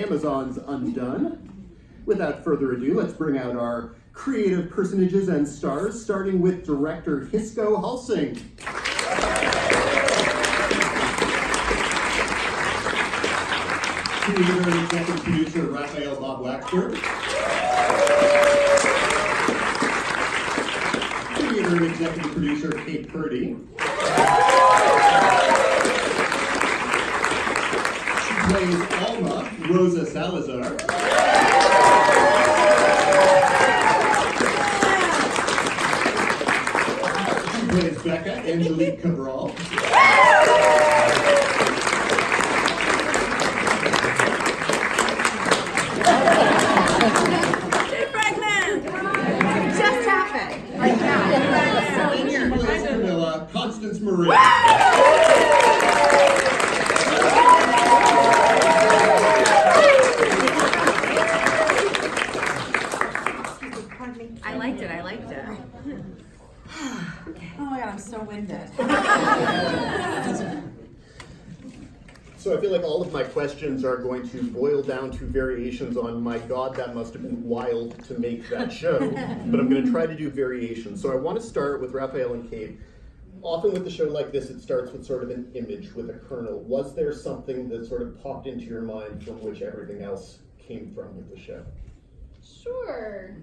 Amazon's Undone. Without further ado, let's bring out our creative personages and stars, starting with director Hisko Hulsing. Creator and executive producer Raphael Bob-Waksberg. Creator and executive producer Purdy. She plays Alma, Rosa Salazar. She plays Becca, Angelique Cabral. Camila, Constance Marie. I liked it. Oh my God, I'm so winded. So I feel like all of my questions are going to boil down to variations on, my God, that must have been wild to make that show. But I'm going to try to do variations. So I want to start with Raphael and Kate. Often with a show like this, it starts with sort of an image, with a kernel. Was there something that sort of popped into your mind from which everything else came from with the show? Sure.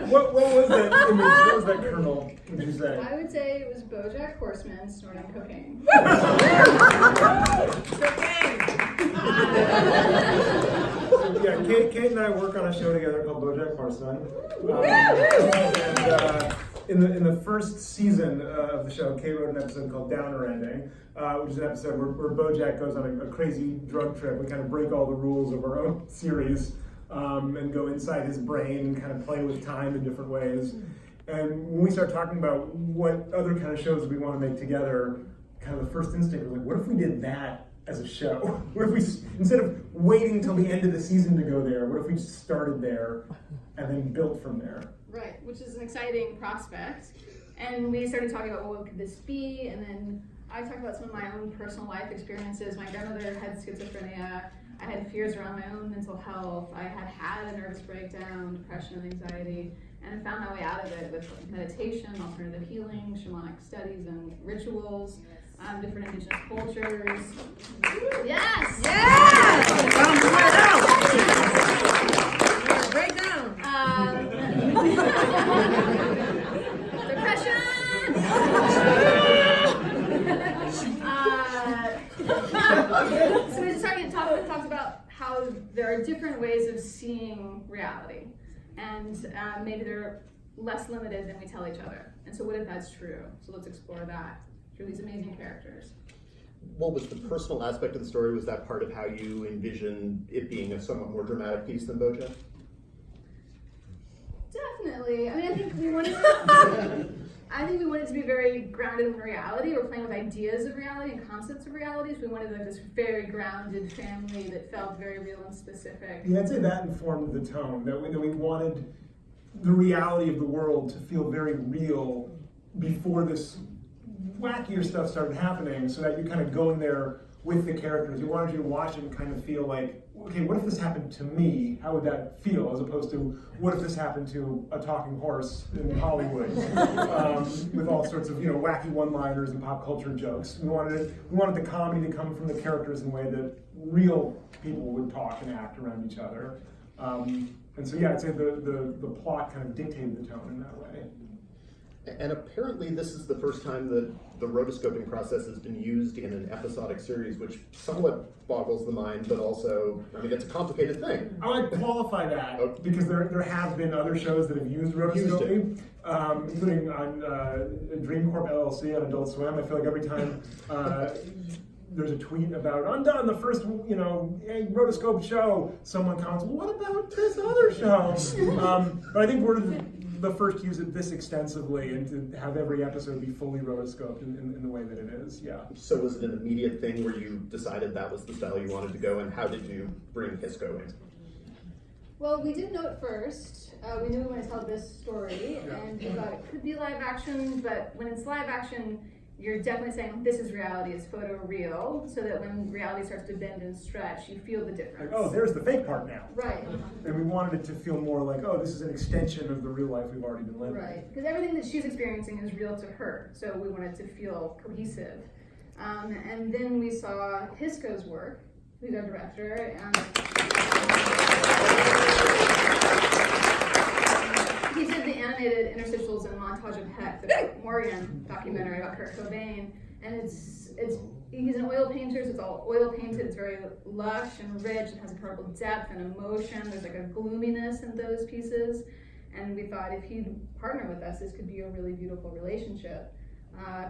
What was that image? What was that kernel, would you say? I would say it was BoJack Horseman snorting cocaine. Yeah, Kate and I work on a show together called BoJack Horseman. And in the first season of the show, Kate wrote an episode called Downer Ending, which is an episode where BoJack goes on a crazy drug trip. We kind of break all the rules of our own series. And go inside his brain and kind of play with time in different ways. And when we start talking about what other kind of shows we want to make together, kind of the first instinct was like, what if we did that as a show? What if we, instead of waiting till the end of the season to go there, what if we just started there and then built from there? Right, which is an exciting prospect. And we started talking about, well, what could this be? And then I talked about some of my own personal life experiences. My grandmother had schizophrenia. I had fears around my own mental health. I had a nervous breakdown, depression, and anxiety, and I found my way out of it with meditation, alternative healing, shamanic studies, and rituals, different indigenous cultures. Yes! Yes! Break down! Depression! So we just started talked about how there are different ways of seeing reality, and maybe they're less limited than we tell each other. And so what if that's true? So let's explore that through these amazing characters. What was the personal aspect of the story? Was that part of how you envisioned it being a somewhat more dramatic piece than BoJack? Definitely. I mean, I think we wanted to be very grounded in reality. We're playing with ideas of reality and concepts of reality. So we wanted like this very grounded family that felt very real and specific. Yeah, I'd say that informed the tone, that we wanted the reality of the world to feel very real before this wackier stuff started happening, so that you're kind of going there with the characters. We wanted you to watch it and kind of feel like, okay, what if this happened to me? How would that feel? As opposed to, what if this happened to a talking horse in Hollywood? With all sorts of wacky one-liners and pop culture jokes. We wanted the comedy to come from the characters in a way that real people would talk and act around each other. And so yeah, I'd say the plot kind of dictated the tone in that way. And apparently this is the first time that the rotoscoping process has been used in an episodic series, which somewhat boggles the mind, but also, I mean, it's a complicated thing. I would qualify that because there have been other shows that have used rotoscoping, including on Dream Corp LLC on Adult Swim. I feel like every time there's a tweet about Undone, the first rotoscope show, someone comments, well, what about this other show? But I think we're the first to use it this extensively and to have every episode be fully rotoscoped in the way that it is, yeah. So was it an immediate thing where you decided that was the style you wanted to go, and how did you bring Hisko in? Well, we didn't know at first. We knew we wanted to tell this story, and we thought it could be live action, but when it's live action, you're definitely saying this is reality, it's photo real, so that when reality starts to bend and stretch, you feel the difference. Like, oh, there's the fake part now. Right. And we wanted it to feel more like, oh, this is an extension of the real life we've already been living. Right, because everything that she's experiencing is real to her, so we wanted to feel cohesive. And then we saw Hisko's work, who's our director, and he did the animated interstitials and montage of Heck, the Morgan documentary about Kurt Cobain, and he's an oil painter, so it's all oil painted, it's very lush and rich, it has incredible depth and emotion, there's like a gloominess in those pieces, and we thought if he'd partner with us, this could be a really beautiful relationship,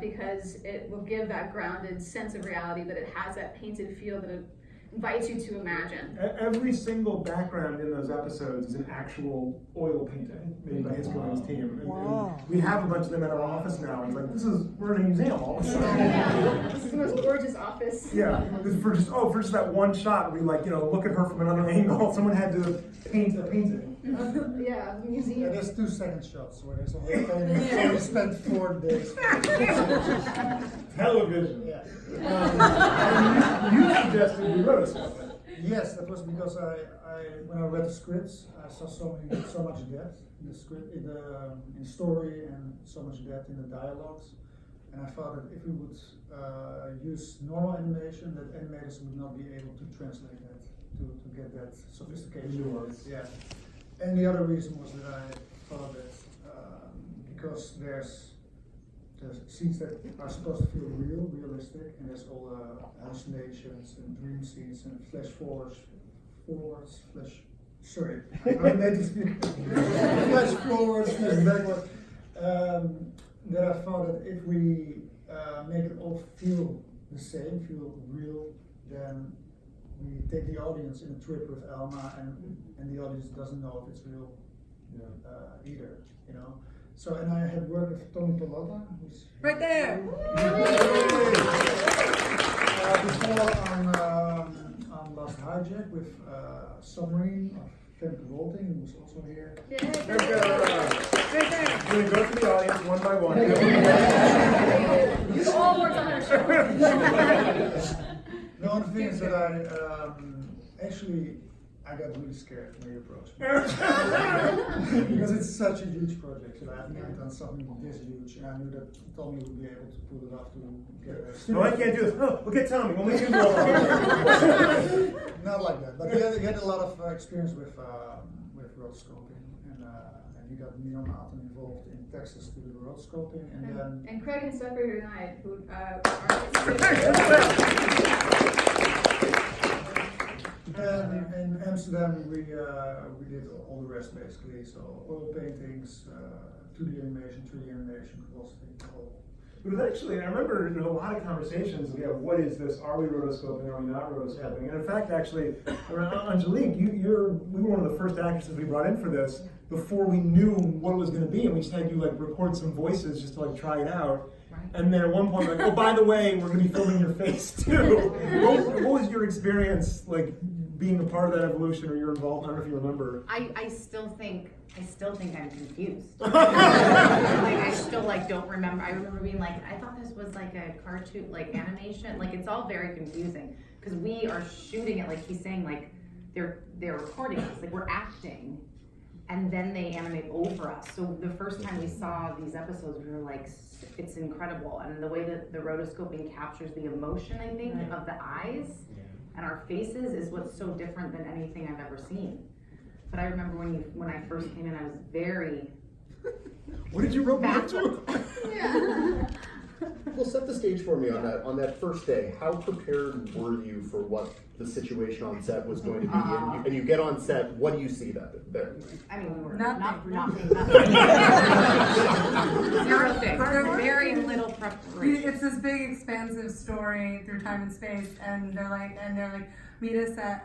because it will give that grounded sense of reality, but it has that painted feel that it invites you to imagine. Every single background in those episodes is an actual oil painting made by Hisko and his team. And we have a bunch of them at our office now. It's like, we're in a museum all of a sudden. This is the most gorgeous office. Yeah, for just that one shot, we look at her from another angle. Someone had to paint a painting. Yeah, museum. Yeah, there's 2 second shots where there's a whole painting. So we spent 4 days. Television. Yeah. You suggested we wrote something. Yes, that was because when I read the scripts, I saw so much depth in the script, in the story, and so much depth in the dialogues. And I thought that if we would use normal animation, that animators would not be able to translate that, to get that sophistication. Yeah. And the other reason was that I thought that because there's scenes that are supposed to feel realistic, and there's all hallucinations and dream scenes and flash forwards, sorry, I'm native speaker. Flash forwards, flash backwards. That I thought that if we make it all feel the same, feel real, then we take the audience in a trip with Alma, and the audience doesn't know if it's real either, you know. So, and I had worked with Tony Tolota, who's Right there. before on Last Hijack with Submarine of Femke Wolting, who was also here. Yeah. Right there. I'm going to go through the audience one by one. It's all worked on our show. The other thing is that I got really scared when you approached me. Because it's such a huge project, and I've never done something this huge, and I knew that Tommy would be able to pull it off to get it. No, I can't do this. Oh, look at Tommy. We'll make him go on. Not like that, but he had a lot of experience with rotoscoping, and he got me and Alton involved in Texas to do the rotoscoping, and then. And Craig and Steph are here tonight, who are And in Amsterdam, we did all the rest basically. So oil paintings, 2D animation, 3D animation, velocity, all. But it was actually, I remember there was a lot of conversations. What is this? Are we rotoscoping? Are we not rotoscoping? And in fact, actually, Angelique, we were one of the first actresses we brought in for this before we knew what it was going to be, and we just had you record some voices just to try it out. And then at one point, oh, by the way, we're going to be filming your face too. What was your experience being a part of that evolution, or your involvement? I don't know if you remember. I still think I'm confused. I still don't remember. I remember being I thought this was a cartoon, animation. It's all very confusing because we are shooting it he's saying they're recording us, we're acting, and then they animate over us. So the first time we saw these episodes, we were it's incredible, and the way that the rotoscoping captures the emotion, I think, of the eyes and our faces is what's so different than anything I've ever seen. But I remember when I first came in, I was very. What did you rope me up to? Yeah. Well, set the stage for me on that first day. How prepared were you for what the situation on set was going to be? And you get on set, what do you see there? I mean, we were Nothing. nothing. Zero things. Very little preparation. It's this big, expansive story through time and space, and they're like, meet us at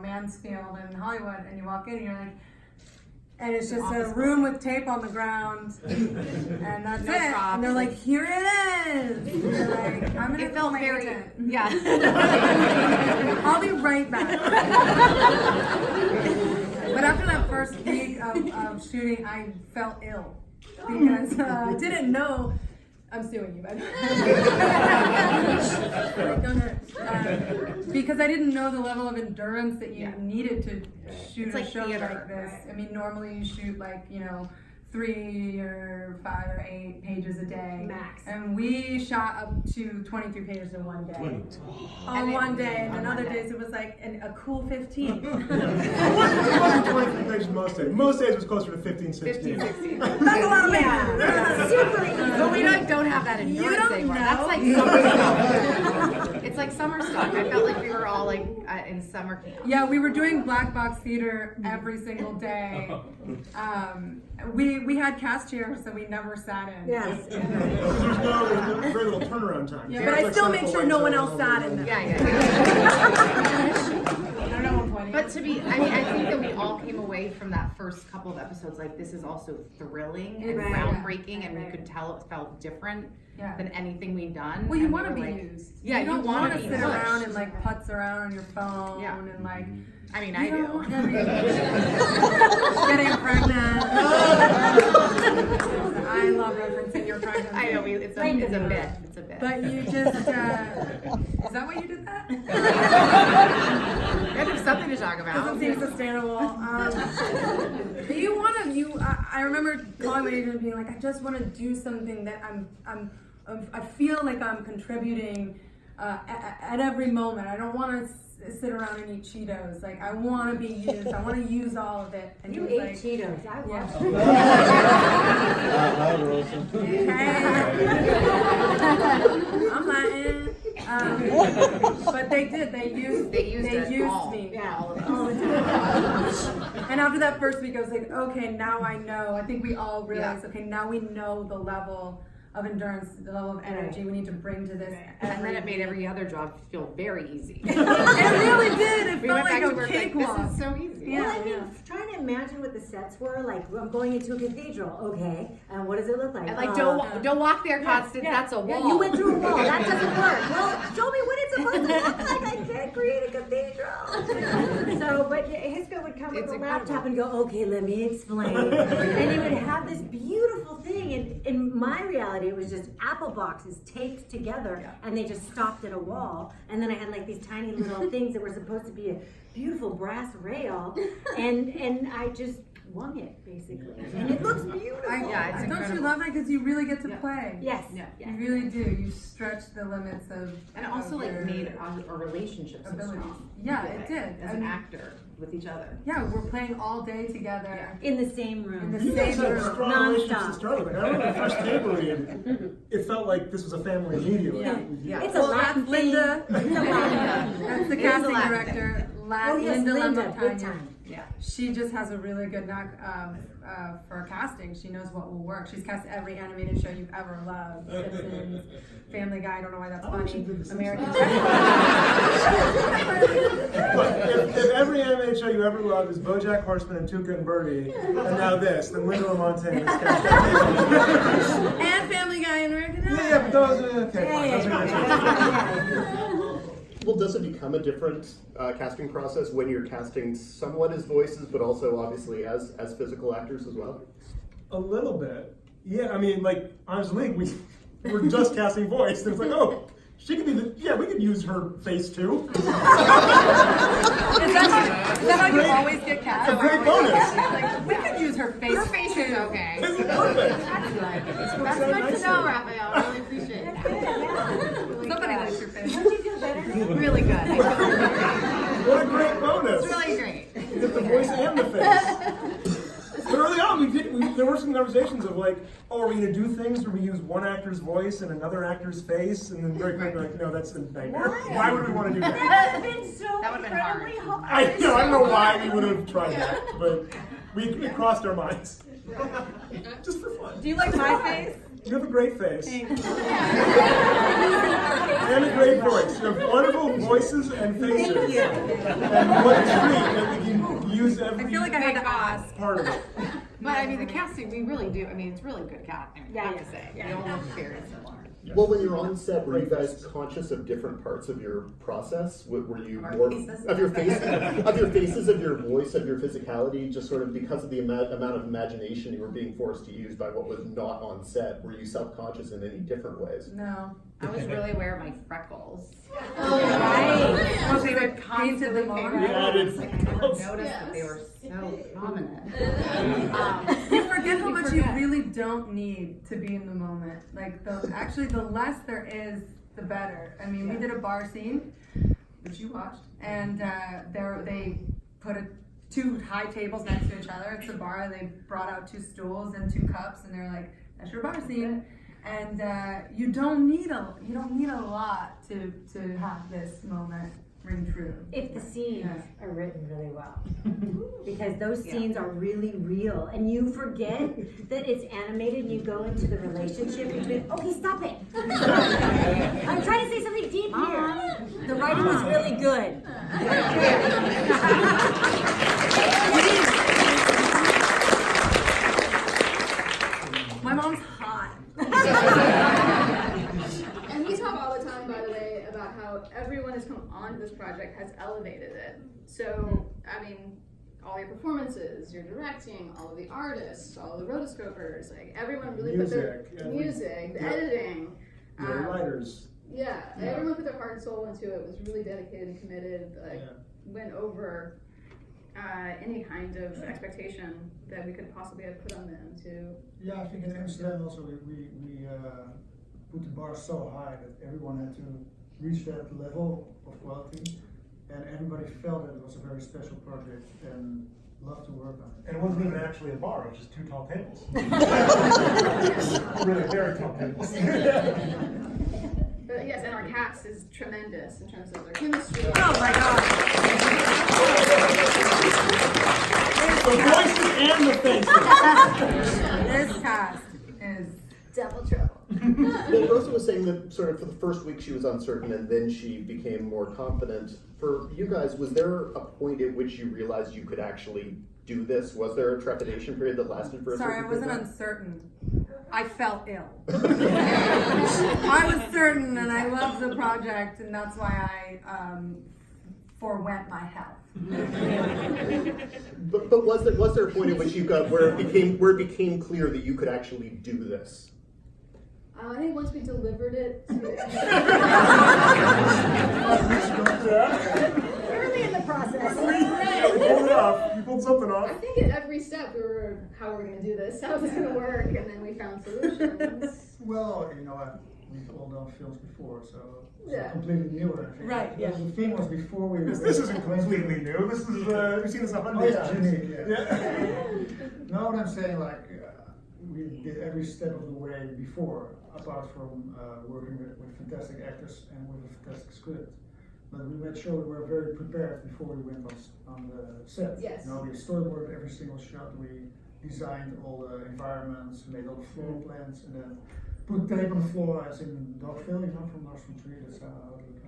Mansfield in Hollywood, and you walk in, and you're like. And it's just a room with tape on the ground, and that's No it. props. And they're like, "Here it is." And you're like, I'm gonna It felt my very, agent. yeah. I'll be right back. But after that first week of shooting, I felt ill because I didn't know I'm suing you, by the way. Go ahead. Because I didn't know the level of endurance that you needed to shoot It's a like show theater, like this. right? I mean, normally you shoot like, 3 or 5 or 8 pages a day. Max. And we shot up to 23 pages in one day. On And one then- day, and on then one other day. days it was like a cool 15. It wasn't 23 pages most days. Most days it was closer to 15, 16. 15, 16. That's a lot of pages. Yeah. Super easy. But we don't have that endurance don't anymore. know. That's like summer stock. It's like summer stock. I felt like we were all like in summer camp. Yeah, we were doing black box theater every single day. We had cast chairs, so we never sat in. Yes. There's very little turnaround time. Yeah, but I still make sure no one else sat in them. Yeah. I don't know what point. But I think that we all came away from that first couple of episodes like this is also thrilling and Right. groundbreaking, and we could tell it felt different than anything we'd done. Well, you And want to we be were like, used. Yeah, you don't want want to to be sit pushed. around and like putz around on your phone Yeah. and like. I mean, You I know, do. I mean, getting pregnant. I love referencing your pregnancy. I know it's a bit. It's a bit. But you just, is that why you did that? We have something to talk about. Doesn't seem sustainable. You want to, I remember calling my agent and being like, I just want to do something that I feel like I'm contributing at every moment. I don't want to sit around and eat Cheetos. Like, I want to be used. I want to use all of it. And You he was ate like, Cheetos. I yeah. I'm Latin. But they did. They used all. me. Yeah. All of us. all the time. And after that first week, I was like, okay, now I know. I think we all realized, okay, now we know the level of endurance, the level of energy we need to bring to this. And then it made every other job feel very easy. It really did. It We felt went back like to a work like, cakewalk. this is so easy. Yeah. Well, I mean, trying to imagine what the sets were like. I'm going into a cathedral, okay, and what does it look like? And like, don't walk there, Constance. That's a wall. Yeah, you went through a wall. That doesn't work. Well, show me what it's supposed to look like. I can't create a cathedral. So, but Hisko would come with It's a incredible. laptop and go, okay, let me explain. And he would have this beautiful thing. And in my reality, it was just apple boxes taped together, and they just stopped at a wall. And then I had like these tiny little things that were supposed to be a beautiful brass rail, and I just wung it basically, and it looks beautiful. Yeah, it's Don't you incredible. love that? Because you really get to play. Yes. Yeah. Yes. You really do. You stretch the limits of. And it also of like your made our relationship so abilities. strong. Yeah, We it did. As I an mean- actor with each other. Yeah, we're playing all day together. In the same room. In the You guys same had a room. strong relationship Nonstop. to start with. Like, I remember the first table we did, it felt like this was a family immediately. Yeah. It's Well, a Latin that's Linda. thing. It's a Latin thing. That's the It is a casting Latin director, Oh yes, Linda Linda, big Lamontagna. time. Yeah. She just has a really good knack for casting. She knows what will work. She's cast every animated show you've ever loved. Simpsons, Family Guy. I don't know why that's I wish she funny. did The American. Look, if every animated show you ever loved is BoJack Horseman and Tuca and Birdie, and now this, then Linda Lamontagna is casting. And Family Guy and American. Yeah, but those are okay. Fine. Those are Well, does it become a different casting process when you're casting somewhat as voices, but also obviously as physical actors as well? a little bit. Yeah, I mean, like Angelique, we're just casting voice, and it's like, oh, she could be we could use her face too. Is that how you always get cast? It's a great bonus. Like, we could use her face. Her face is okay. This is perfect. That's so good to nicely. know, Raphael. I really appreciate it. Somebody likes your face. Don't you feel better now? Really good. What a great bonus. It's really great. You get the voice and the face. But early on, there were some conversations of like, oh, are we going to do things where we use one actor's voice and another actor's face? And then very quickly, like, no, that's a nightmare. Why would we want to do that? That would have been so That would've been hard. incredibly hard. I don't know why we would have tried that, but it crossed our minds. Just for fun. Do you like my face? You have a great face. And a great voice. You have wonderful voices and faces. And what a treat that we can use every I feel like I had to ask. part of it. But I mean, the casting, we really do. I mean, it's really good casting. I have to say. Yeah. We all look very similar. Well, when you're on set, were you guys conscious of different parts of your process? Were you Our more faces. of your face, of your faces, of your voice, of your physicality, just sort of because of the amount of imagination you were being forced to use by what was not on set? Were you self-conscious in any different ways? No. I was really aware of my freckles. Oh, right. Well, they were Painted constantly them on. painted. You added Like, I never freckles. noticed that they were so prominent. You forget how You much you forget. really don't need to be in the moment. Like the less there is, the better. I mean, we did a bar scene, which you watched, and they put two high tables next to each other. It's a bar. They brought out 2 stools and 2 cups, and they're like, "That's your bar scene." And you don't need a lot to have this moment ring true. If the scenes Yeah. are written really well. Because those scenes are really real. And you forget that it's animated and you go into the relationship between, okay, stop it. I'm trying to say something deep here. The writing was really good. My mom's hot. And we talk all the time, by the way, about how everyone who's come onto this project has elevated it. So, I mean, all your performances, your directing, all of the artists, all of the rotoscopers, like everyone really put their music, the editing. The writers. Yeah, everyone put their heart and soul into it, was really dedicated and committed, like went over any kind of expectation that we could possibly have put on them to. Yeah, I think in Amsterdam also we put the bar so high that everyone had to reach that level of quality, and everybody felt that it was a very special project and loved to work on it. And it wasn't even actually a bar, it was just 2 tall tables. Really very tall tables. But yes, and our cast is tremendous in terms of their chemistry. Oh my god. The voices and the faces. This cast is double trouble. Well, Rosa was saying that sort of for the first week she was uncertain and then she became more confident. For you guys, was there a point at which you realized you could actually do this? Was there a trepidation period that lasted for a Sorry, I certain wasn't period of time? uncertain. I felt ill. I was certain and I loved the project, and that's why I forwent my health. But was there a point at which you got where it became clear that you could actually do this? I think once we delivered it to Early in the process. You pulled it off. You pulled something I off. think at every step we were, how are we going to do this? How is this going to work? And then we found solutions. Well, we've all done films before, so it's Yeah. completely new. I think. Right, yeah. The thing was before we. This isn't completely new. This is, we've seen this 100 Oh, yeah, times. unique, yeah. No, what I'm saying, we did every step of the way before, apart from working with fantastic actors and with a fantastic script. But we made sure we were very prepared before we went on the set. Yes. We storyboarded every single shot. We designed all the environments, made all the floor plans, and then put tape on the floor, as in Dogville, from Lost from Tree. That's how it looked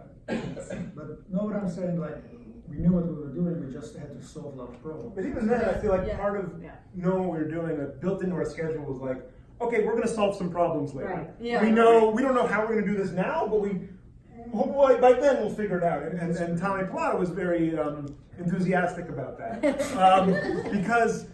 like. But no, what I'm saying, we knew what we were doing. We just had to solve a lot of problems. But even then, I feel like Yeah. part of knowing what we were doing, built into our schedule, was like, okay, we're going to solve some problems later. Right. Yeah. We don't know how we're going to do this now, but hopefully by then we'll figure it out. And Tommy Pilata was very enthusiastic about that. Because,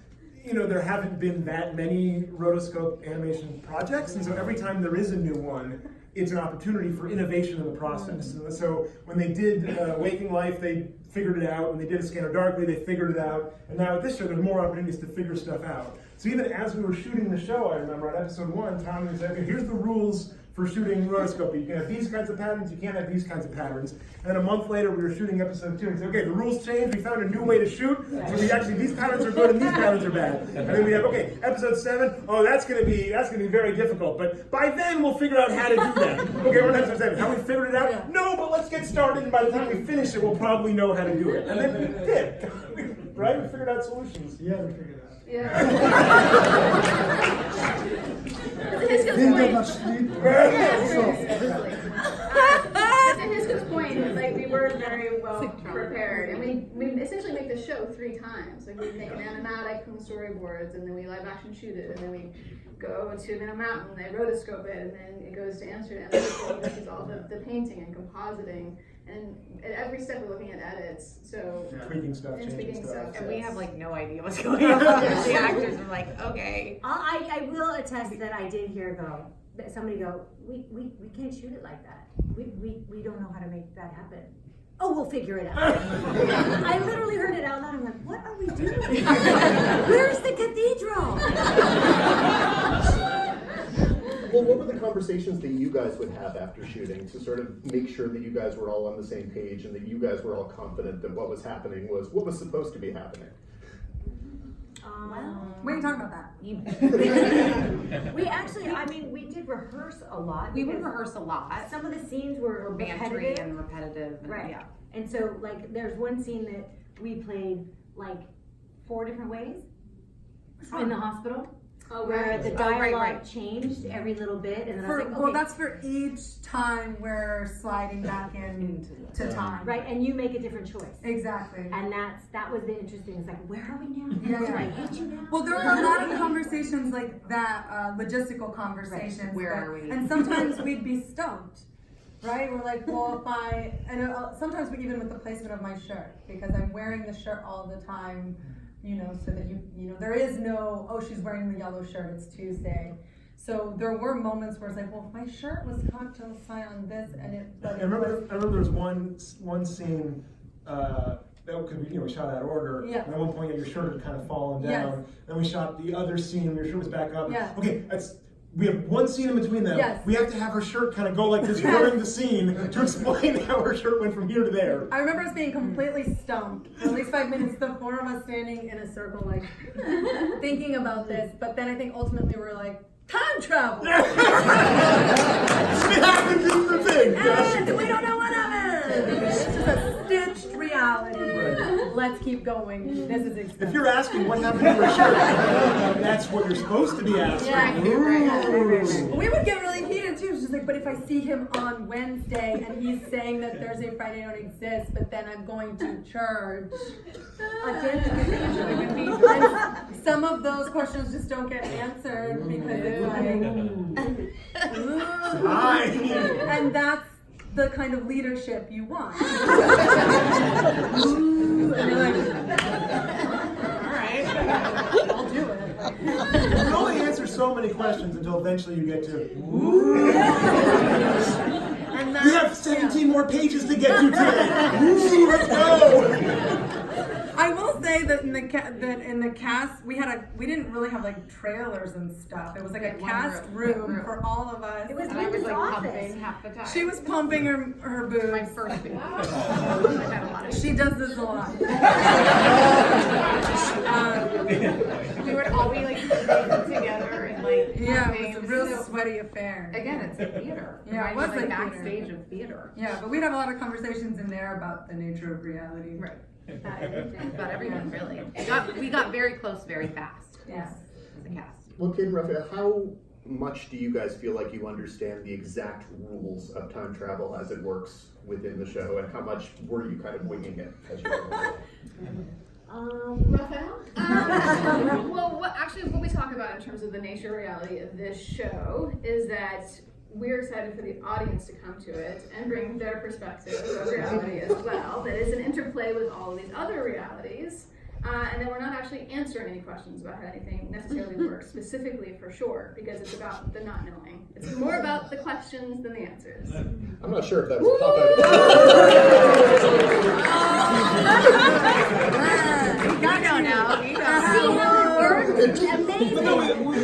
there haven't been that many rotoscope animation projects, and so every time there is a new one, it's an opportunity for innovation in the process. And so when they did Waking Life, they figured it out. When they did A Scanner Darkly, they figured it out. And now with this show, there's more opportunities to figure stuff out. So even as we were shooting the show, I remember on episode 1, Tommy said, okay, here's the rules for shooting rotoscopy. You can have these kinds of patterns, you can't have these kinds of patterns. And then a month later, we were shooting episode 2. He said, okay, the rules changed, we found a new way to shoot. So these patterns are good and these patterns are bad. And then we have, okay, episode 7, that's gonna be very difficult. But by then we'll figure out how to do that. Okay, we're on episode 7. How we figured it out? Yeah. No, but let's get started, and by the time we finish it, we'll probably know how to do it. And then we did. Right? We figured out solutions. Yeah, we figured it out. Yeah. To Hisko's Didn't get point, much sleep. to Hisko's point, we were very well prepared, and we essentially make the show 3 times. Like we make an animatic from the storyboards, and then we live action shoot it, and then we go to a mountain, they rotoscope it, and then it goes to Amsterdam. And this is all the painting and compositing, and at every step we're looking at edits. So Tweaking stuff, and changing tweaking stuff. And we have like no idea what's going on. The actors are like, okay. I will attest that I did hear somebody go, we can't shoot it like that. We don't know how to make that happen. Oh, we'll figure it out. I literally heard it out loud. I'm like, what are we doing? Where's the cathedral? Well, what were the conversations that you guys would have after shooting to sort of make sure that you guys were all on the same page and that you guys were all confident that what was happening was what was supposed to be happening? We can talk about that. We actually, we did rehearse a lot. We would because rehearse a lot. Some of the scenes were Bantery repetitive. and repetitive. And, Right. Yeah. And so, like, there's one scene that we played, like, 4 different ways in the hospital. Oh, Where right. the dialogue right. changed every little bit, and then I was like, okay. Well, that's for each time we're sliding back in to time. right, and you make a different choice. Exactly. And that was the interesting. It's like, where are we now? Yeah, Do yeah. I hit you now? Well, there were a lot of conversations like that, logistical conversations. Right. Where are we? And sometimes we'd be stumped, right? We're like, well, sometimes we even with the placement of my shirt, because I'm wearing the shirt all the time, so that there is no, oh, she's wearing the yellow shirt, it's Tuesday. So there were moments where it's like, well, if my shirt was cocked to the side on this, and it. I remember there was one scene that could be, we shot out of order. Yeah. And at one point your shirt had kind of fallen down. Yes. Then we shot the other scene, your shirt was back up. Yeah. Okay, we have one scene in between them. Yes. We have to have her shirt kind of go like this Yes. during the scene to explain how her shirt went from here to there. I remember us being completely stumped for at least 5 minutes, the 4 of us standing in a circle, like, thinking about this. But then I think ultimately we're like, time travel! It happens in the thing. And we don't know what happened! It's just a stitched reality. Right. Let's keep going. This is If expensive. you're asking what happened to your shirt, that's what you're supposed to be asking. Yeah. Ooh. We would get really heated too. It's just like, but if I see him on Wednesday and he's saying that Thursday, Friday don't exist, but then I'm going to church. And some of those questions just don't get answered because it's like, ooh. Hi. And that's the kind of leadership you want. Ooh, and you're like, all right, I'll do it. You can only answer so many questions until eventually you get to, ooh. And We have 17 more pages to get to today. Ooh, let's go. I will say that in the cast we didn't really have like trailers and stuff. It was like a cast room for all of us. It was And I was Linda's like office. pumping half the time. She was pumping her boobs. my first baby. I've had a lot of She does this a lot. We would all be like together and like Yeah, pumping. it was a real sweaty affair. Again, it's theater. Yeah, it Reminds was me, like like backstage of theater. Yeah, but we'd have a lot of conversations in there about the nature of reality. Right. About everything, really. We got very close very fast. Yes. As a cast. Well, Kid and Raphael, how much do you guys feel like you understand the exact rules of time travel as it works within the show, and how much were you kind of winging it as you were going? Raphael? Well, what we talk about in terms of the nature and reality of this show is that we're excited for the audience to come to it and bring their perspective of reality as well. That it's an interplay with all of these other realities. And then we're not actually answering any questions about how anything necessarily works specifically for sure, because it's about the not knowing. It's more about the questions than the answers. I'm not sure if that was a pop out. You know now. You know. See how it works? Amazing. But no,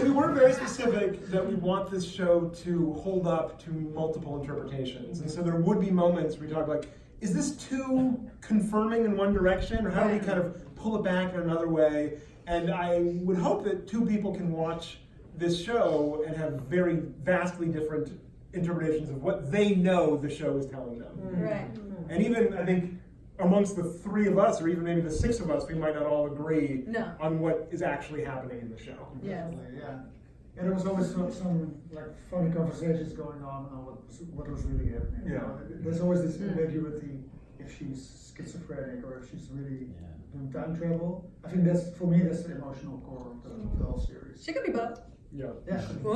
we were very specific that we want this show to hold up to multiple interpretations. And so there would be moments where we talk like, is this too confirming in one direction, or how do we kind of pull it back in another way? And I would hope that 2 people can watch this show and have very vastly different interpretations of what they know the show is telling them. Right. And even, I think, amongst the 3 of us, or even maybe the 6 of us, we might not all agree on what is actually happening in the show. Yes. Yeah. And there was always some like funny conversations going on what was really happening. Yeah. There's always this ambiguity if she's schizophrenic or if she's really and time travel. I think that's, for me, that's the emotional core of the whole series. She could be both. Yeah. Yeah. Whoa!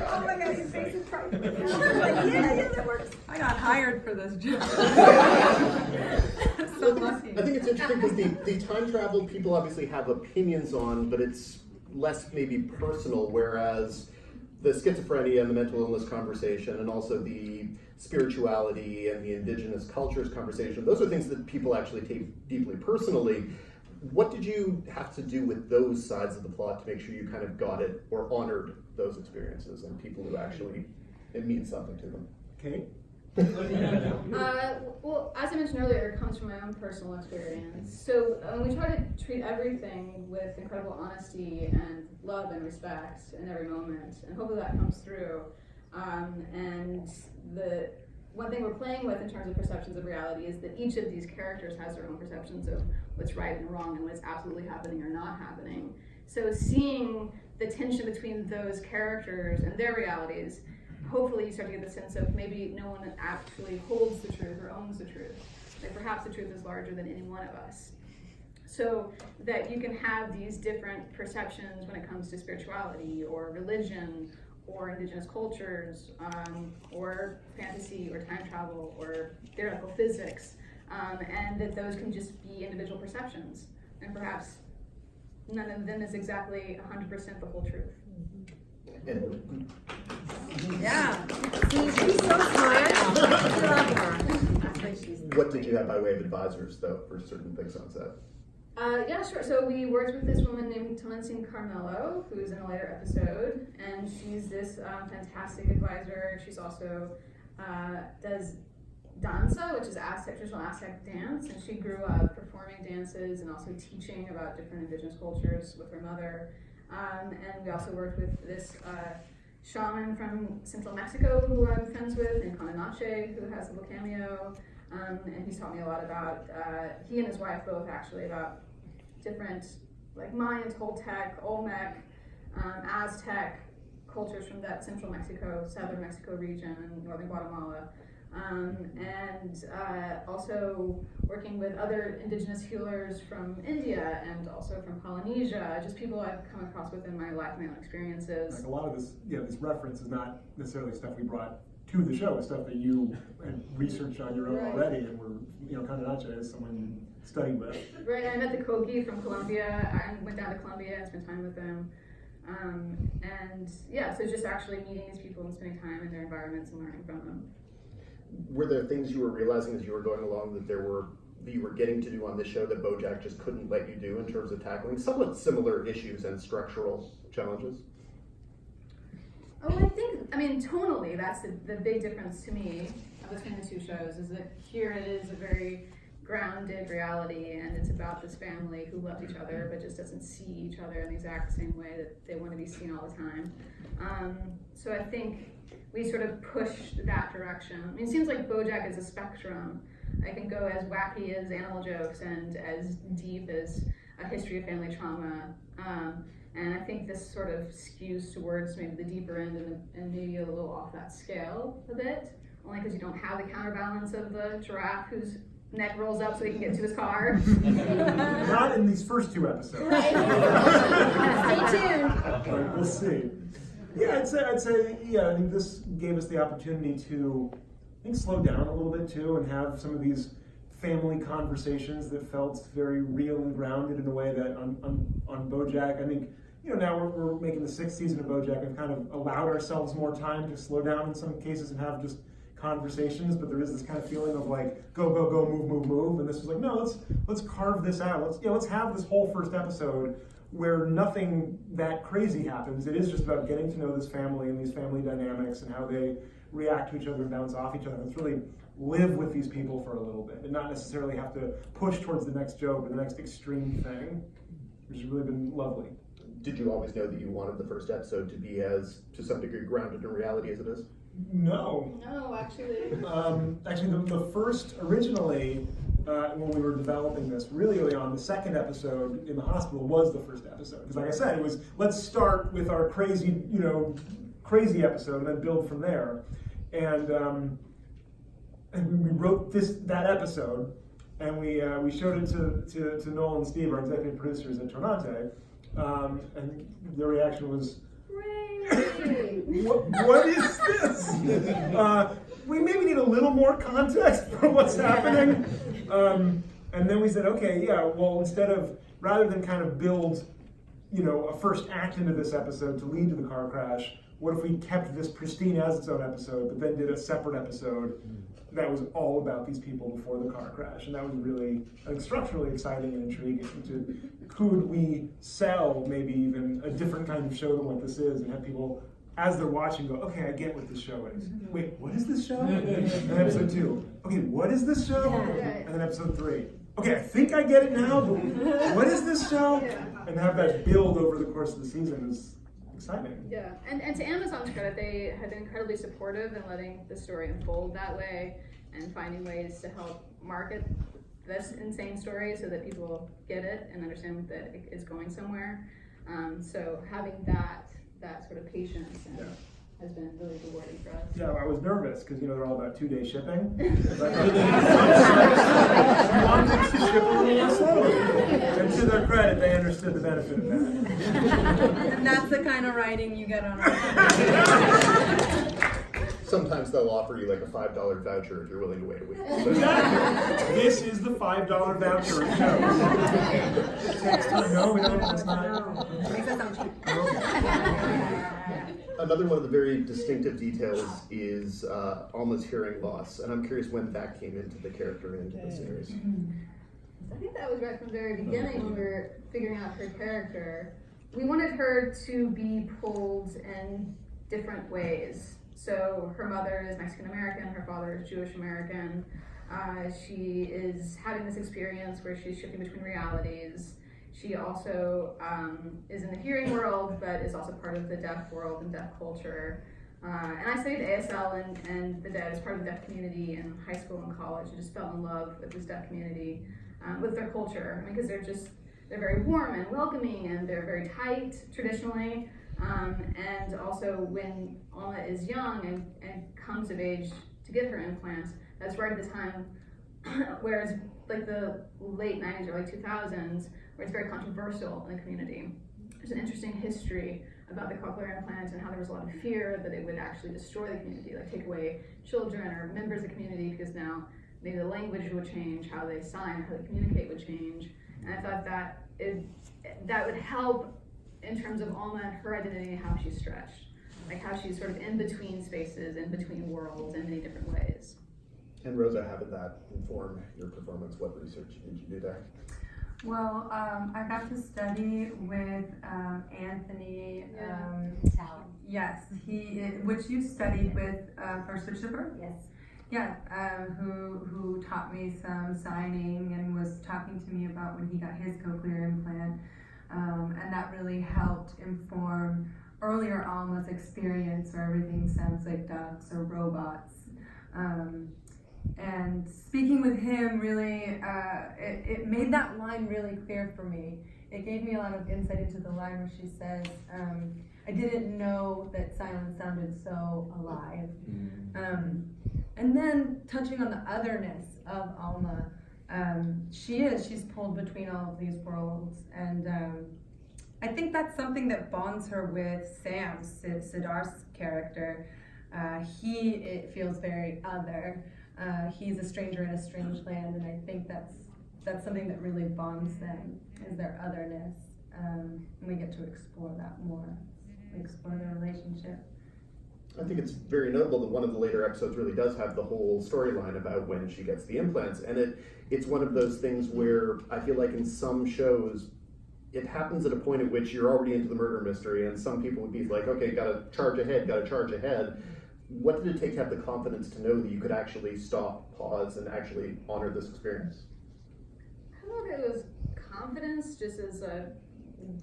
Oh my god, his face is bright. Yeah, that works. I got hired for this job. So lucky. I think it's interesting because the time travel people obviously have opinions on, but it's less maybe personal, whereas the schizophrenia and the mental illness conversation and also the spirituality and the indigenous cultures conversation, those are things that people actually take deeply personally. What did you have to do with those sides of the plot to make sure you kind of got it or honored those experiences and people who actually, it means something to them? Kate? Well, as I mentioned earlier, it comes from my own personal experience. So we try to treat everything with incredible honesty and love and respect in every moment, and hopefully that comes through. And the one thing we're playing with in terms of perceptions of reality is that each of these characters has their own perceptions of what's right and wrong and what's absolutely happening or not happening. So seeing the tension between those characters and their realities, hopefully you start to get the sense of maybe no one actually holds the truth or owns the truth. Like perhaps the truth is larger than any one of us. So that you can have these different perceptions when it comes to spirituality or religion or indigenous cultures or fantasy or time travel or theoretical physics, and that those can just be individual perceptions. And perhaps none of them is exactly 100% the whole truth. And Yeah. She's so smart. I love her. That's why she's what did you have by way of advisors, though, for certain things on set? Yeah, sure. So we worked with this woman named Hulsing Carmelo, who's in a later episode, and she's this fantastic advisor. She's also does danza, which is traditional Aztec dance, and she grew up performing dances and also teaching about different indigenous cultures with her mother. And we also worked with this shaman from central Mexico who I'm friends with, named Constance, who has a little cameo. And he's taught me a lot about, he and his wife both actually, about different, like Mayan, Toltec, Olmec, Aztec cultures from that central Mexico, southern Mexico region, and northern Guatemala. And also working with other indigenous healers from India and also from Polynesia, just people I've come across within my life, my own experiences. Like a lot of this, this reference is not necessarily stuff we brought to the show. It's stuff that you had researched on your own Right. already, and were, Constance is someone you studied with. Right, I met the Kogi from Colombia. I went down to Colombia and spent time with them. And yeah, so just actually meeting these people and spending time in their environments and learning from them. Were there things you were realizing as you were going along that you were getting to do on this show that BoJack just couldn't let you do in terms of tackling somewhat similar issues and structural challenges? Oh, I mean, tonally, that's the big difference to me between the two shows, is that here it is a very grounded reality, and it's about this family who loves each other but just doesn't see each other in the exact same way that they want to be seen all the time. So I think we sort of pushed that direction. I mean, it seems like BoJack is a spectrum. I can go as wacky as animal jokes and as deep as a history of family trauma. And I think this sort of skews towards maybe the deeper end and maybe a little off that scale a bit, only because you don't have the counterbalance of the giraffe whose neck rolls up so he can get to his car. Not in these first two episodes. Right. Stay tuned. We'll see. Yeah, I'd say, I think this gave us the opportunity to, slow down a little bit too, and have some of these family conversations that felt very real and grounded in a way that on BoJack, I think, now we're making the 6th season of BoJack. We've kind of allowed ourselves more time to slow down in some cases and have just conversations, but there is this kind of feeling of like go, move, and this was like, no, let's carve this out. Let's have this whole first episode where nothing that crazy happens. It is just about getting to know this family and these family dynamics and how they react to each other and bounce off each other. Let's really live with these people for a little bit and not necessarily have to push towards the next joke or the next extreme thing, which has really been lovely. Did you always know that you wanted the first episode to be as, to some degree, grounded in reality as it is? No, actually. Actually, the first, originally, when we were developing this, really early on, the second episode in the hospital was the first episode. Because like I said, it was, let's start with our crazy episode and then build from there. And we wrote that episode, and we showed it to Noel and Steve, our executive producers at Tornante, and their reaction was, what is this? We maybe need a little more context for what's happening. And then we said, okay, yeah, well, rather than kind of build, a first act into this episode to lead to the car crash, what if we kept this pristine as its own episode, but then did a separate episode that was all about these people before the car crash? And that was really, structurally exciting and intriguing. Could we sell maybe even a different kind of show than what this is, and have people, as they're watching, go, okay, I get what this show is. Wait, what is this show? And then episode 2, okay, what is this show? And then episode 3, okay, I think I get it now, but what is this show? And have that build over the course of the season is exciting. Yeah, and to Amazon's credit, they have been incredibly supportive in letting the story unfold that way and finding ways to help market this insane story so that people get it and understand that it is going somewhere. So having that sort of patience has been really rewarding for us. Yeah, I was nervous because they're all about 2-day shipping. You want things to ship a little more slowly. And to their credit, they understood the benefit of that. And that's the kind of writing you get on our Sometimes they'll offer you like a $5 voucher if you're willing to wait a week. Exactly. This is the $5 voucher. It takes time. No, we don't. It's not. Another one of the very distinctive details is Alma's hearing loss, and I'm curious when that came into the character and into the series. I think that was right from the very beginning when we were figuring out her character. We wanted her to be pulled in different ways. So her mother is Mexican-American, her father is Jewish-American. She is having this experience where she's shifting between realities. She also is in the hearing world, but is also part of the deaf world and deaf culture. And I studied ASL and the deaf as part of the deaf community in high school and college. I just fell in love with this deaf community, with their culture, because they're very warm and welcoming, and they're very tight traditionally. And also when Alma is young and comes of age to get her implant, that's right at the time where it's like the late 90s or late 2000s, where it's very controversial in the community. There's an interesting history about the cochlear implant and how there was a lot of fear that it would actually destroy the community, like take away children or members of the community, because now maybe the language would change, how they sign, how they communicate would change. And I thought that would help in terms of Alma and her identity and how she's stretched, like how she's sort of in between spaces, in between worlds in many different ways. And Rosa, how did that inform your performance? What research did you do there? Well, I got to study with Anthony. Yes, which you studied with for Search the Birth. Yes. Yeah, who taught me some signing and was talking to me about when he got his cochlear implant, and that really helped inform earlier Alma's experience where everything sounds like ducks or robots. And speaking with him really, it made that line really clear for me. It gave me a lot of insight into the line where she says, I didn't know that silence sounded so alive. And then touching on the otherness of Alma, she's pulled between all of these worlds. And I think that's something that bonds her with Sam, Siddharth's character. It feels very other. He's a stranger in a strange land, and I think that's something that really bonds them, is their otherness. And we get to explore that more. We explore their relationship. I think it's very notable that one of the later episodes really does have the whole storyline about when she gets the implants, and it's one of those things where I feel like in some shows it happens at a point at which you're already into the murder mystery, and some people would be like, okay, gotta charge ahead. What did it take to have the confidence to know that you could actually stop, pause, and actually honor this experience? I don't know if it was confidence, just as a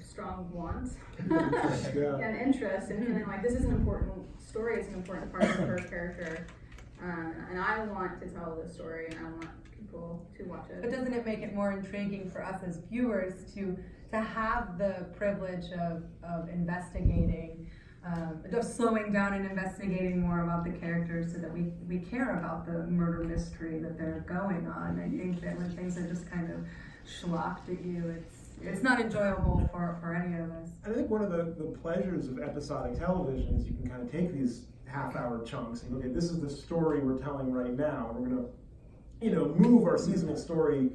strong want and interest, and feeling like this is an important story, it's an important part of her character, and I want to tell this story, and I want people to watch it. But doesn't it make it more intriguing for us as viewers to have the privilege of investigating of slowing down and investigating more about the characters so that we care about the murder mystery that they're going on. I think that when things are just kind of schlocked at you, it's not enjoyable for any of us. I think one of the pleasures of episodic television is you can kind of take these half-hour chunks and okay, this is the story we're telling right now. We're going to, move our seasonal story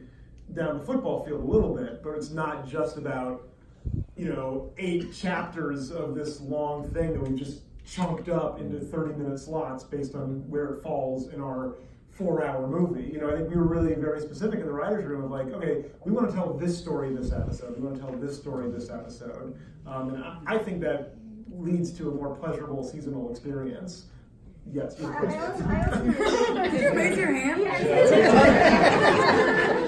down the football field a little bit, but it's not just about 8 chapters of this long thing that we've just chunked up into 30-minute slots based on where it falls in our 4-hour movie. I think we were really very specific in the writer's room of like, okay, we want to tell this story this episode, we want to tell this story this episode. And I think that leads to a more pleasurable seasonal experience. Yes, your question. Did you raise your hand?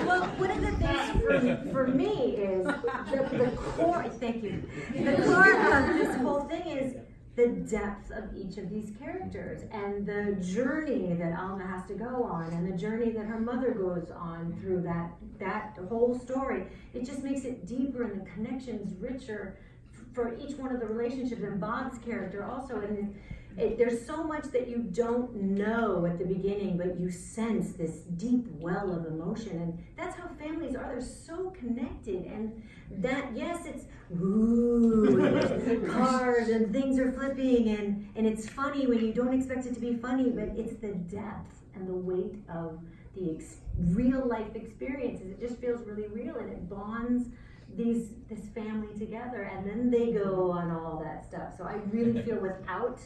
Well, one of the things for me is the core, thank you, the core of this whole thing is the depth of each of these characters and the journey that Alma has to go on and the journey that her mother goes on through that whole story. It just makes it deeper and the connections richer for each one of the relationships, and Bob's character also. And there's so much that you don't know at the beginning, but you sense this deep well of emotion, and that's how families are. They're so connected, and that, yes, it's cars and things are flipping, and it's funny when you don't expect it to be funny, but it's the depth and the weight of the real life experiences. It just feels really real, and it bonds this family together, and then they go on all that stuff. So I really feel without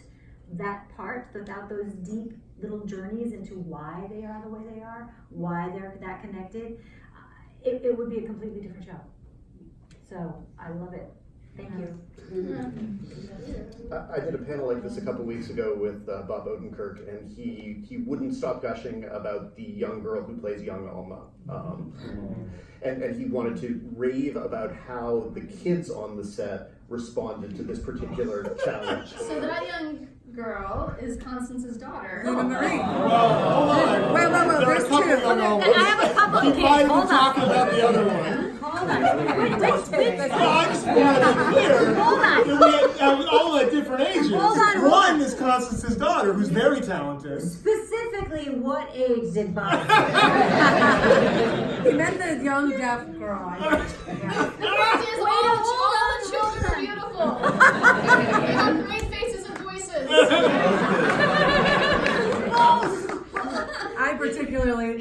that part, without those deep little journeys into why they are the way they are, why they're that connected, it would be a completely different show. So I love it. Thank you. I did a panel like this a couple weeks ago with Bob-Waksberg, and he wouldn't stop gushing about the young girl who plays young Alma. And he wanted to rave about how the kids on the set responded to this particular challenge. So that young girl is Constance's daughter. Luna Marie. Hold on. Wait, there's two. I have a couple of You kids. might have Hold been talking on. about the other one. Hold on. Which No, I just wanted to be clear Hold on. that we have all at different ages. Hold on. One is Constance's daughter, who's very talented. Specifically, what age did Bob? He meant the young deaf girl, I think. Yeah. The point is, all the children are beautiful. They have great faces and voices.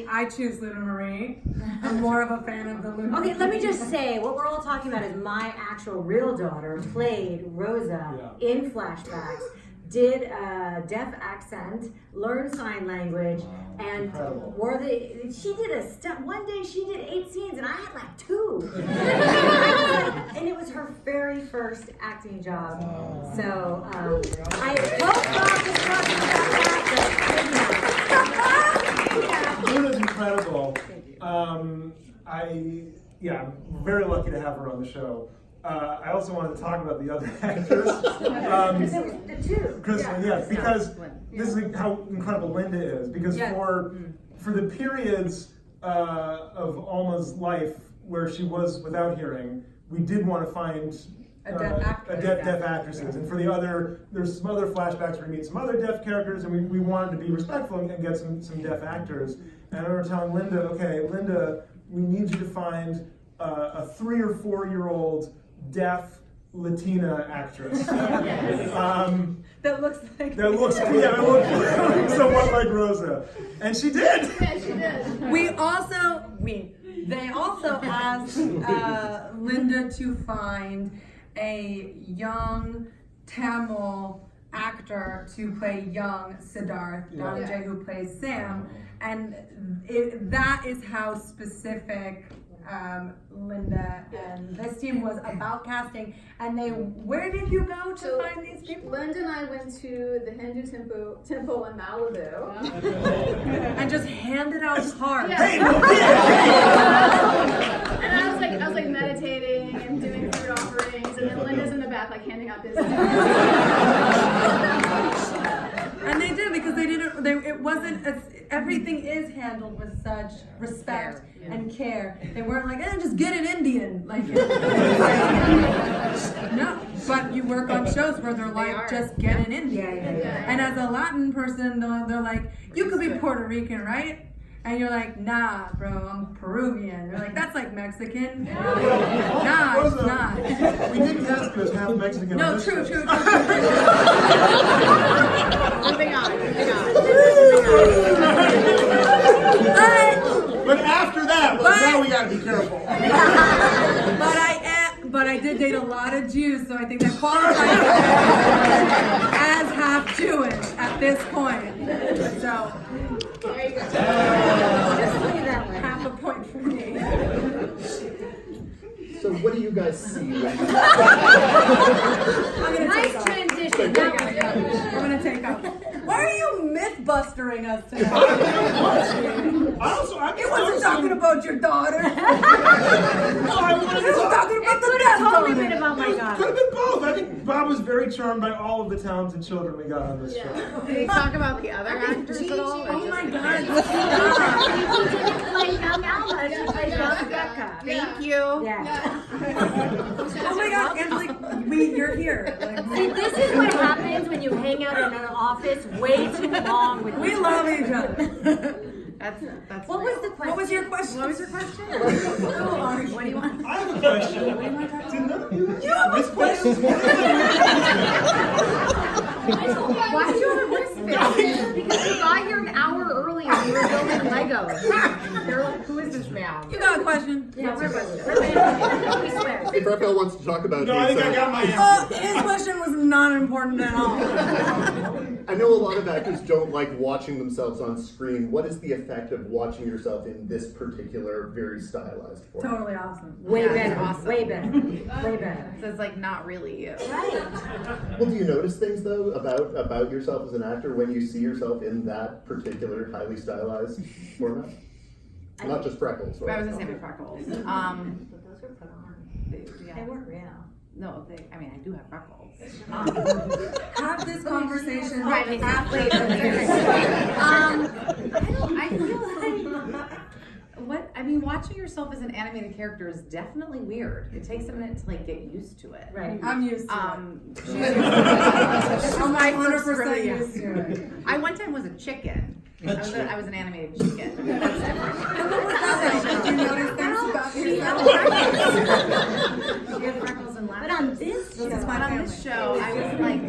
I choose Luna Marie. I'm more of a fan of the Luna. Okay, let me just say, what we're all talking about is my actual real daughter played Rosa in flashbacks, did a deaf accent, learned sign language, and she did a stunt. One day she did 8 scenes and I had like 2. And it was her very first acting job. So I hope Bob is talking about that, but Luna's incredible. I'm very lucky to have her on the show. I also wanted to talk about the other actors. because there was the 2. Kristen, yes, because this is how incredible Linda is. Because for the periods of Alma's life where she was without hearing, we did want to find deaf actresses. And for the other, there's some other flashbacks where we meet some other deaf characters, and we wanted to be respectful and get some deaf actors. And I remember telling Linda, okay, Linda, we need you to find a 3 or 4 year old deaf Latina actress. That looks somewhat like Rosa. And she did. Yeah, she did. They also asked Linda to find a young Tamil actor to play young Siddharth, Dhananjay, who plays Sam, and that is how specific Linda and this team was about casting. And where did you go to find these people? Linda and I went to the Hindu temple in Malibu. And just handed out cards. And I was like meditating and doing food offerings, and then Linda's in the back like handing out business. And they did, because it wasn't everything is handled with such respect and care. They weren't like, just get an Indian. Like, no, but you work on shows where they're like, just get an Indian. And as a Latin person, they're like, you could be Puerto Rican, right? And you're like, nah, bro, I'm Peruvian. They're like, that's like Mexican. Nah, it's not. We did cast you as half Mexican. No, true. Moving on. But after that, now we gotta be careful. But I did date a lot of Jews, so I think that qualifies as half Jewish at this point. So. There you go. Just leave that way. Half a point for me. So what do you guys see when I'm gonna Nice take off. transition. I'm gonna take off. Why are you myth-bustering us tonight? It wasn't talking about your daughter. It was talking about the death Totally daughter. been about my Could daughter. have been both. I think Bob was very charmed by all of the talented children we got on this show. Did he talk about the other actors at all? Oh my God. She didn't play young Alma. She played young Becca. Thank you. Yeah. Oh my God, Angelique, you're here. Like, See, this is what happens when you hang out in an office way too long with we love each other. That's What was the question? What was your question? What was your question? What do you want? I have a question. Did none of you have a question? Why did you have a wristband? Because we got here an hour early and we were building Legos. They're like, who is this man? You got a question? Yeah, we swear. if Raphael wants to talk about No, I think I got my answer. Oh, his question was not important at all. I know a lot of actors don't like watching themselves on screen. What is the effect of watching yourself in this particular, very stylized form? Totally awesome. Way Yeah, better. awesome. Way better. Way better. So it's like not really you. Right. Well, do you notice things though about yourself as an actor when you see yourself in that particular highly stylized format? Not just freckles. I was gonna say my freckles. But those were put on. They weren't real. No, I do have freckles. Have this conversation Right, after. exactly. I feel like watching yourself as an animated character is definitely weird. It takes a minute to like get used to it. Right. I'm used to it. I'm I'm 100% used to it. I one time was a chicken. I was an animated chicken. That's different. Did you notice things about yourself? She had freckles and But on this show, But on this show, I was like,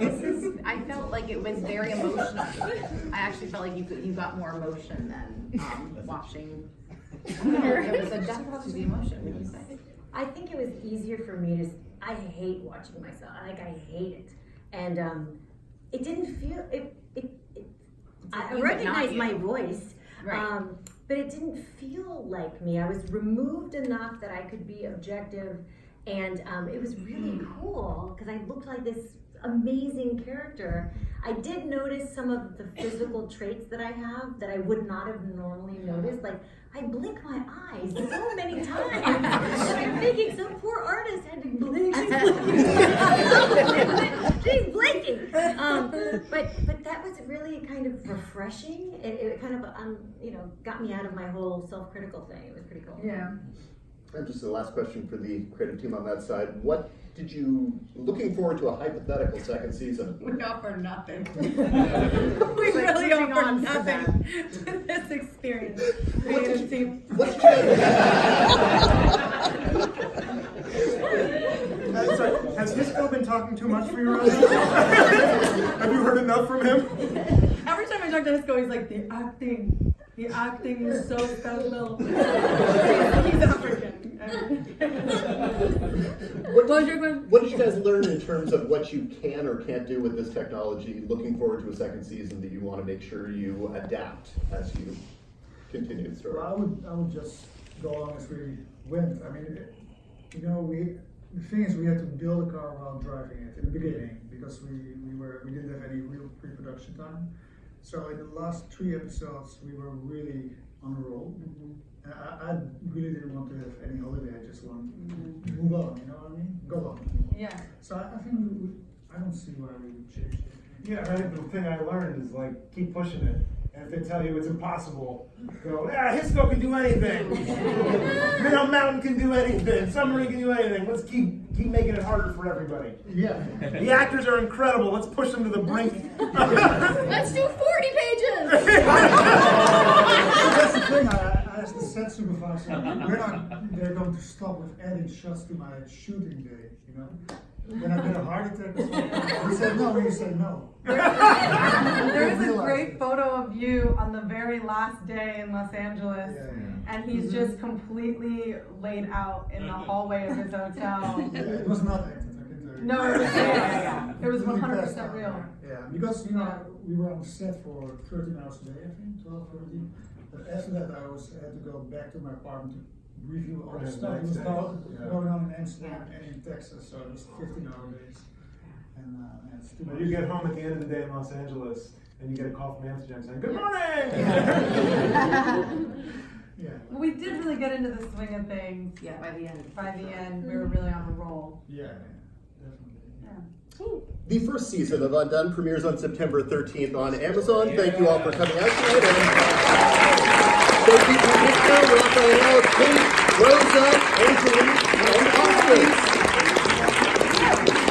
I felt like it was very emotional. I actually felt like you got more emotion than watching. It was a depth to the emotion, would you say? I think it was easier for me to. I hate watching myself. Like I hate it, and it didn't feel it. I you, recognized but not my you. voice, Right. but it didn't feel like me. I was removed enough that I could be objective, and it was really cool because I looked like this amazing character. I did notice some of the physical traits that I have that I would not have normally noticed. Like I blink my eyes so many times. I'm thinking some poor artist had to blink. She's blinking. But that was really kind of refreshing. It kind of got me out of my whole self-critical thing. It was pretty cool. Yeah. And just the last question for the creative team on that side. What did you, looking forward to a hypothetical second season? We offer nothing. We really offer on to nothing to this experience. What did Creative team. What did you Sorry, has Hisko been talking too much for you, Rosa? Have you heard enough from him? Every time I talk to Hisko, he's like, the acting is so special. He's African. What was your question? What did you guys learn in terms of what you can or can't do with this technology, looking forward to a second season that you want to make sure you adapt as you continue the story? Well, I would just go along as we went. I mean, the thing is we had to build a car while driving it in the beginning because we didn't have any real pre-production time. So in the last 3 episodes, we were really on a roll. And I really didn't want to have any holiday. I just want to move on, you know what I mean? Go on. Yeah. So I think I don't see why we would change it. Yeah, I think the thing I learned is like keep pushing it And if they tell you it's impossible, go, Hisko can do anything. Minnow Mountain can do anything. Submarine can do anything. Let's keep making it harder for everybody. Yeah. The actors are incredible. Let's push them to the brink. Let's do 40 pages! That's the thing. I asked the set supervisor, they're going to stop with adding shots to my shooting day, you know? Then I get a heart attack or something. He said no, he said no. There's a great photo of you on the very last day in Los Angeles, and he's just completely laid out in the hallway of his hotel. It was not acted, I can tell you. No, it was real. It was 100% real. Yeah, because, you know, we were on set for 13 hours a day, I think, 12, 13. But after that, I had to go back to my apartment to review all the stuff that was going on in Amsterdam and in Texas, so it was 15-hour days. And it's too much. You get home at the end of the day in Los Angeles, and you get a call from Amsterdam saying, "Good morning!" Yeah. We did really get into the swing of things. Yeah, by the end. By the end, we were really on the roll. Yeah, definitely. Yeah. The first season of Undone premieres on September 13th on Amazon. Thank you all for coming out tonight. And thank you to Hisko, Raphael, Kate, Rosa, Angelique, and Constance.